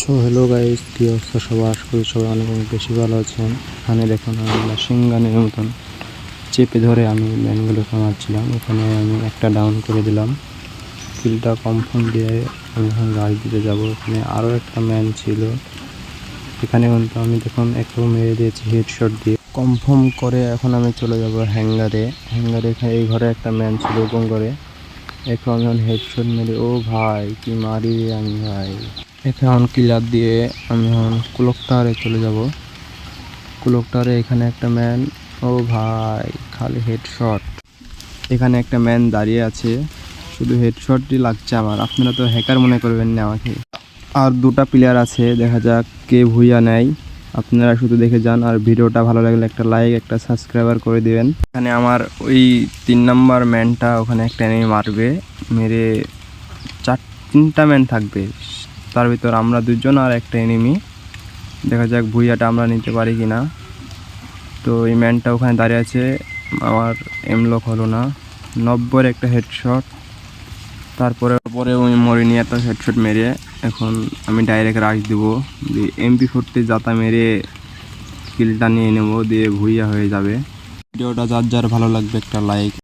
So hello guys, কি অবস্থা সবার? আশা করি সবাই অনেক অনেক বেশি ভালো আছেন। এখানে দেখুন আমি মেশিন গানের মতন চেপে ধরে আমি ম্যানগুলোকে মারছিলাম। এখানে আমি একটা ডাউন করে দিলাম, কিলটা কনফার্ম দিয়ে আমি এখন রাশ দিতে যাবো। এখানে আরও একটা ম্যান ছিল, এখানে কিন্তু আমি দেখুন একটু মেরে দিয়েছি হেডশট দিয়ে কনফার্ম করে। এখন আমি চলে যাব হ্যাঙ্গারে। এখানে এই ঘরে একটা ম্যান ছিল ওপেন করে, এখন আমি হেডশট মেরে ও ভাই কি মারি রে আমি ভাই। এখন কিলার দিয়ে আমি এখন ক্লক টাওয়ারে চলে যাব। ক্লক টাওয়ারে এখানে একটা ম্যান, ও ভাই খালি হেডশট। এখানে একটা ম্যান দাঁড়িয়ে আছে, শুধু হেডশটই লাগছে আমার। আপনারা তো হ্যাকার মনে করবেন না আমাকে। আর দুটা প্লেয়ার আছে, দেখা যাক কে ভুইয়া নেয়। আপনারা শুধু দেখে যান, আর ভিডিওটা ভালো লাগলে একটা লাইক একটা সাবস্ক্রাইবার করে দিবেন। এখানে আমার ওই 3 নাম্বার ম্যানটা ওখানে একটা এনিমি মারবে, মেরে তিনটা ম্যান থাকবে, তার ভিতর আমরা দুজন আর একটা এনিমি। দেখা যাক ভুইয়াটা আমরা নিতে পারি কিনা। তো এই ম্যানটা ওখানে দাঁড়িয়ে আছে, আমার এমলক হলো না। 90-এর একটা হেডশট, তারপরে ওই মরিনি একটা হেডশট মেরে এখন আমি ডাইরেক্ট রাশ দেবো, দিয়ে MP40 জাতা মেরে কিলটা নিয়ে নেবো, দিয়ে ভুইয়া হয়ে যাবে। ভিডিওটা যার যার ভালো লাগবে একটা লাইক